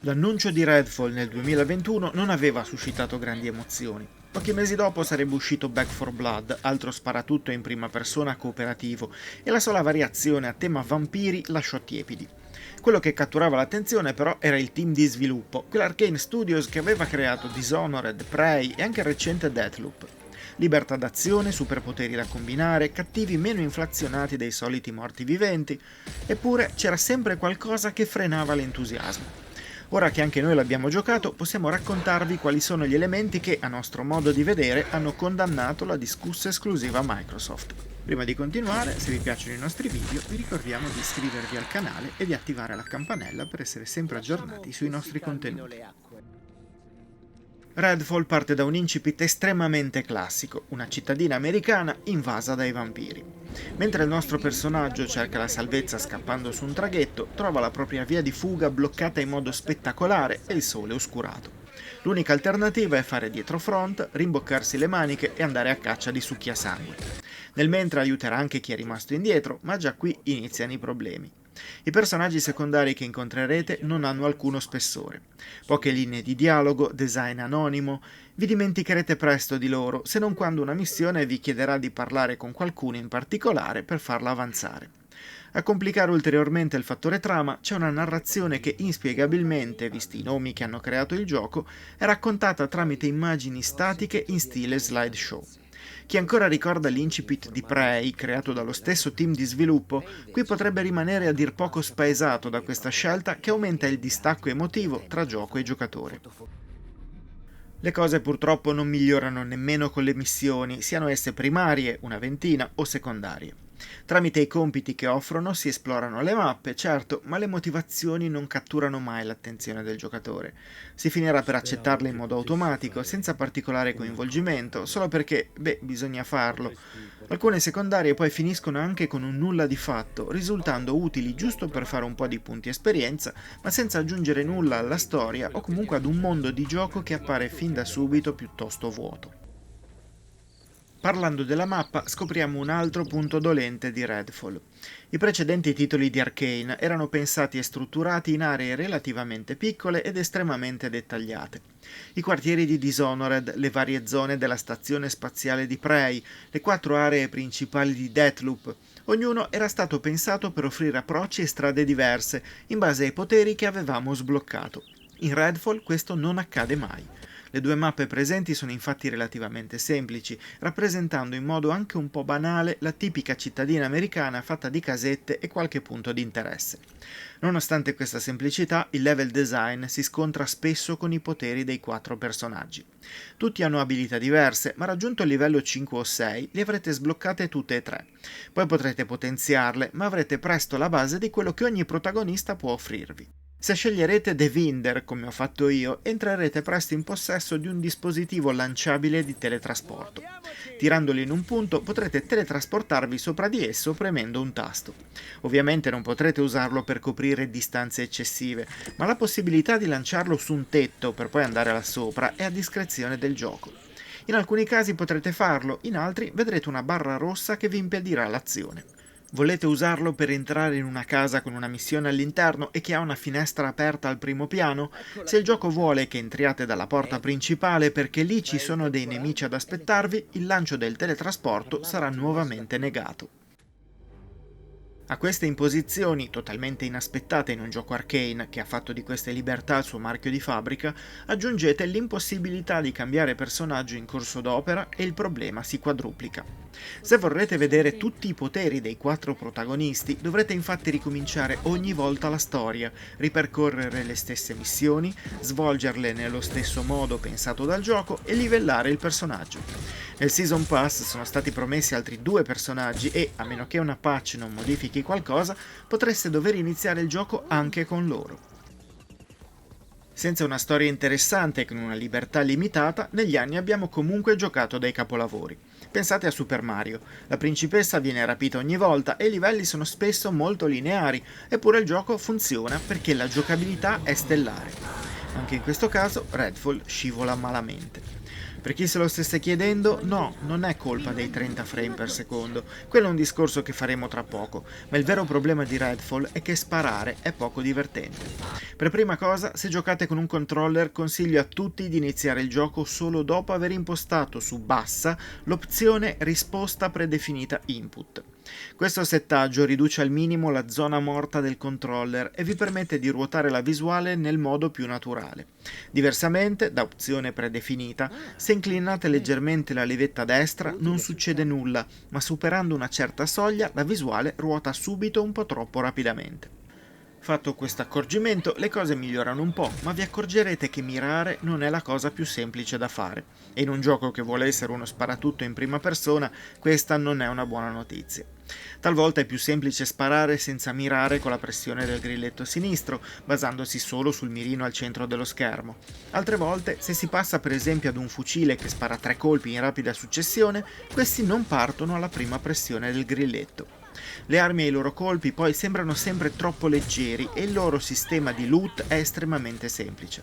L'annuncio di Redfall nel 2021 non aveva suscitato grandi emozioni. Pochi mesi dopo sarebbe uscito Back 4 Blood, altro sparatutto in prima persona cooperativo, e la sola variazione a tema vampiri lasciò tiepidi. Quello che catturava l'attenzione però era il team di sviluppo, quell'Arcane Studios che aveva creato Dishonored, Prey e anche il recente Deathloop. Libertà d'azione, superpoteri da combinare, cattivi meno inflazionati dei soliti morti viventi, eppure c'era sempre qualcosa che frenava l'entusiasmo. Ora che anche noi l'abbiamo giocato, possiamo raccontarvi quali sono gli elementi che, a nostro modo di vedere, hanno condannato la discussa esclusiva Microsoft. Prima di continuare, se vi piacciono i nostri video, vi ricordiamo di iscrivervi al canale e di attivare la campanella per essere sempre aggiornati sui nostri contenuti. Redfall parte da un incipit estremamente classico, una cittadina americana invasa dai vampiri. Mentre il nostro personaggio cerca la salvezza scappando su un traghetto, trova la propria via di fuga bloccata in modo spettacolare e il sole oscurato. L'unica alternativa è fare dietro front, rimboccarsi le maniche e andare a caccia di succhiasangue. Nel mentre aiuterà anche chi è rimasto indietro, ma già qui iniziano i problemi. I personaggi secondari che incontrerete non hanno alcuno spessore. Poche linee di dialogo, design anonimo, vi dimenticherete presto di loro, se non quando una missione vi chiederà di parlare con qualcuno in particolare per farla avanzare. A complicare ulteriormente il fattore trama c'è una narrazione che inspiegabilmente, visti i nomi che hanno creato il gioco, è raccontata tramite immagini statiche in stile slideshow. Chi ancora ricorda l'incipit di Prey, creato dallo stesso team di sviluppo, qui potrebbe rimanere a dir poco spaesato da questa scelta che aumenta il distacco emotivo tra gioco e giocatore. Le cose purtroppo non migliorano nemmeno con le missioni, siano esse primarie, una ventina, o secondarie. Tramite i compiti che offrono si esplorano le mappe, certo, ma le motivazioni non catturano mai l'attenzione del giocatore. Si finirà per accettarle in modo automatico, senza particolare coinvolgimento, solo perché, bisogna farlo. Alcune secondarie poi finiscono anche con un nulla di fatto, risultando utili giusto per fare un po' di punti esperienza, ma senza aggiungere nulla alla storia o comunque ad un mondo di gioco che appare fin da subito piuttosto vuoto. Parlando della mappa, scopriamo un altro punto dolente di Redfall. I precedenti titoli di Arcane erano pensati e strutturati in aree relativamente piccole ed estremamente dettagliate. I quartieri di Dishonored, le varie zone della stazione spaziale di Prey, le 4 aree principali di Deathloop, ognuno era stato pensato per offrire approcci e strade diverse, in base ai poteri che avevamo sbloccato. In Redfall questo non accade mai. Le due mappe presenti sono infatti relativamente semplici, rappresentando in modo anche un po' banale la tipica cittadina americana fatta di casette e qualche punto di interesse. Nonostante questa semplicità, il level design si scontra spesso con i poteri dei 4 personaggi. Tutti hanno abilità diverse, ma raggiunto il livello 5 o 6 li avrete sbloccate tutte e 3. Poi potrete potenziarle, ma avrete presto la base di quello che ogni protagonista può offrirvi. Se sceglierete Devinder, come ho fatto io, entrerete presto in possesso di un dispositivo lanciabile di teletrasporto. Tirandolo in un punto potrete teletrasportarvi sopra di esso premendo un tasto. Ovviamente non potrete usarlo per coprire distanze eccessive, ma la possibilità di lanciarlo su un tetto per poi andare là sopra è a discrezione del gioco. In alcuni casi potrete farlo, in altri vedrete una barra rossa che vi impedirà l'azione. Volete usarlo per entrare in una casa con una missione all'interno e che ha una finestra aperta al primo piano? Se il gioco vuole che entriate dalla porta principale perché lì ci sono dei nemici ad aspettarvi, il lancio del teletrasporto sarà nuovamente negato. A queste imposizioni, totalmente inaspettate in un gioco Arcane che ha fatto di queste libertà il suo marchio di fabbrica, aggiungete l'impossibilità di cambiare personaggio in corso d'opera e il problema si quadruplica. Se vorrete vedere tutti i poteri dei 4 protagonisti, dovrete infatti ricominciare ogni volta la storia, ripercorrere le stesse missioni, svolgerle nello stesso modo pensato dal gioco e livellare il personaggio. Nel Season Pass sono stati promessi altri 2 personaggi e, a meno che una patch non modifichi qualcosa, potreste dover iniziare il gioco anche con loro. Senza una storia interessante e con una libertà limitata, negli anni abbiamo comunque giocato dei capolavori. Pensate a Super Mario. La principessa viene rapita ogni volta e i livelli sono spesso molto lineari, eppure il gioco funziona perché la giocabilità è stellare. Anche in questo caso Redfall scivola malamente. Per chi se lo stesse chiedendo, no, non è colpa dei 30 frame per secondo, quello è un discorso che faremo tra poco, ma il vero problema di Redfall è che sparare è poco divertente. Per prima cosa, se giocate con un controller, consiglio a tutti di iniziare il gioco solo dopo aver impostato su bassa l'opzione risposta predefinita input. Questo settaggio riduce al minimo la zona morta del controller e vi permette di ruotare la visuale nel modo più naturale. Diversamente, da opzione predefinita, se inclinate leggermente la levetta destra non succede nulla, ma superando una certa soglia la visuale ruota subito un po' troppo rapidamente. Fatto questo accorgimento, le cose migliorano un po', ma vi accorgerete che mirare non è la cosa più semplice da fare. E in un gioco che vuole essere uno sparatutto in prima persona, questa non è una buona notizia. Talvolta è più semplice sparare senza mirare con la pressione del grilletto sinistro, basandosi solo sul mirino al centro dello schermo. Altre volte, se si passa per esempio ad un fucile che spara 3 colpi in rapida successione, questi non partono alla prima pressione del grilletto. Le armi e i loro colpi poi sembrano sempre troppo leggeri e il loro sistema di loot è estremamente semplice.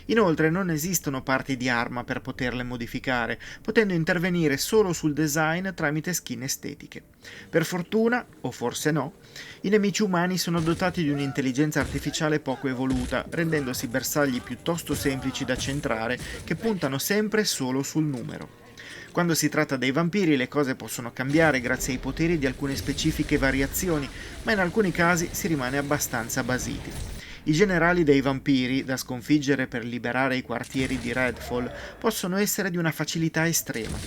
Inoltre non esistono parti di arma per poterle modificare, potendo intervenire solo sul design tramite skin estetiche. Per fortuna, o forse no, i nemici umani sono dotati di un'intelligenza artificiale poco evoluta, rendendosi bersagli piuttosto semplici da centrare che puntano sempre solo sul numero. Quando si tratta dei vampiri le cose possono cambiare grazie ai poteri di alcune specifiche variazioni, ma in alcuni casi si rimane abbastanza basiti. I generali dei vampiri, da sconfiggere per liberare i quartieri di Redfall, possono essere di una facilità estrema.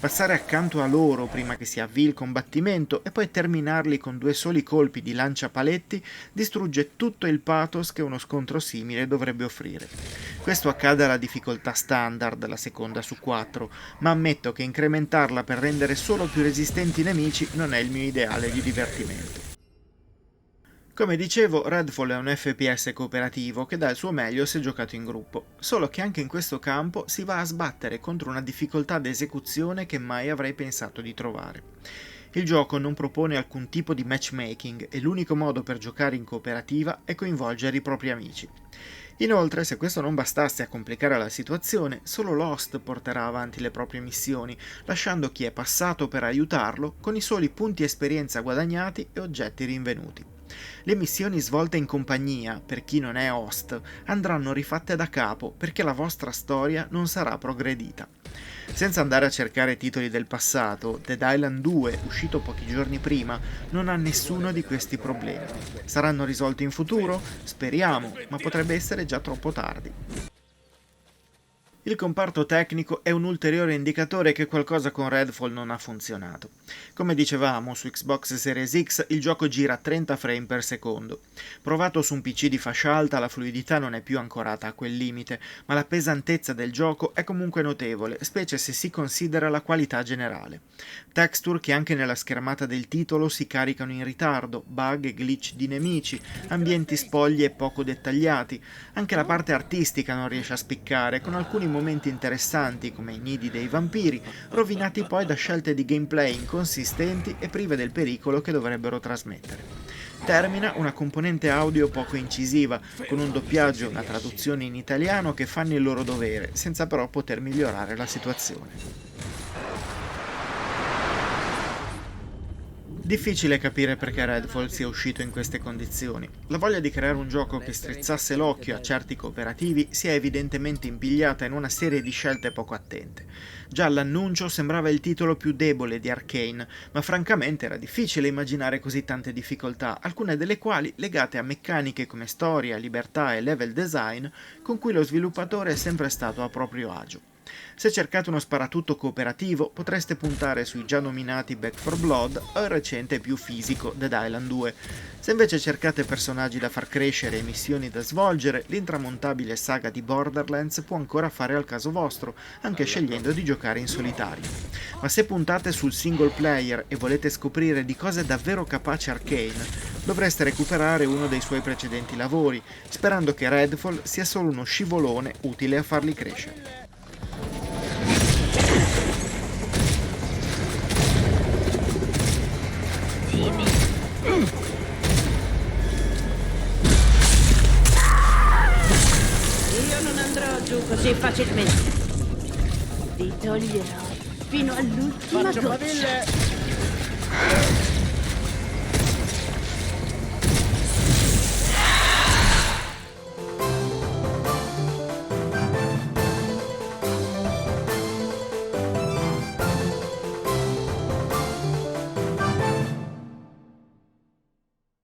Passare accanto a loro prima che si avvii il combattimento e poi terminarli con 2 soli colpi di lanciapaletti distrugge tutto il pathos che uno scontro simile dovrebbe offrire. Questo accade alla difficoltà standard, la seconda su 4, ma ammetto che incrementarla per rendere solo più resistenti i nemici non è il mio ideale di divertimento. Come dicevo, Redfall è un FPS cooperativo che dà il suo meglio se giocato in gruppo, solo che anche in questo campo si va a sbattere contro una difficoltà d'esecuzione che mai avrei pensato di trovare. Il gioco non propone alcun tipo di matchmaking e l'unico modo per giocare in cooperativa è coinvolgere i propri amici. Inoltre, se questo non bastasse a complicare la situazione, solo Lost porterà avanti le proprie missioni, lasciando chi è passato per aiutarlo con i soli punti esperienza guadagnati e oggetti rinvenuti. Le missioni svolte in compagnia, per chi non è host, andranno rifatte da capo perché la vostra storia non sarà progredita. Senza andare a cercare titoli del passato, Dead Island 2, uscito pochi giorni prima, non ha nessuno di questi problemi. Saranno risolti in futuro? Speriamo, ma potrebbe essere già troppo tardi. Il comparto tecnico è un ulteriore indicatore che qualcosa con Redfall non ha funzionato. Come dicevamo, su Xbox Series X il gioco gira a 30 frame per secondo. Provato su un PC di fascia alta la fluidità non è più ancorata a quel limite, ma la pesantezza del gioco è comunque notevole, specie se si considera la qualità generale. Texture che anche nella schermata del titolo si caricano in ritardo, bug e glitch di nemici, ambienti spogli e poco dettagliati. Anche la parte artistica non riesce a spiccare, con alcuni momenti interessanti come i nidi dei vampiri, rovinati poi da scelte di gameplay inconsistenti e prive del pericolo che dovrebbero trasmettere. Termina una componente audio poco incisiva, con un doppiaggio e una traduzione in italiano che fanno il loro dovere, senza però poter migliorare la situazione. Difficile capire perché Redfall sia uscito in queste condizioni. La voglia di creare un gioco che strizzasse l'occhio a certi cooperativi si è evidentemente impigliata in una serie di scelte poco attente. Già all'annuncio sembrava il titolo più debole di Arcane, ma francamente era difficile immaginare così tante difficoltà, alcune delle quali legate a meccaniche come storia, libertà e level design con cui lo sviluppatore è sempre stato a proprio agio. Se cercate uno sparatutto cooperativo, potreste puntare sui già nominati Back 4 Blood o il recente e più fisico Dead Island 2. Se invece cercate personaggi da far crescere e missioni da svolgere, l'intramontabile saga di Borderlands può ancora fare al caso vostro, anche scegliendo di giocare in solitario. Ma se puntate sul single player e volete scoprire di cosa è davvero capace Arcane, dovreste recuperare uno dei suoi precedenti lavori, sperando che Redfall sia solo uno scivolone utile a farli crescere. Io non andrò giù così facilmente. Li toglierò fino all'ultima Faccio goccia. faville!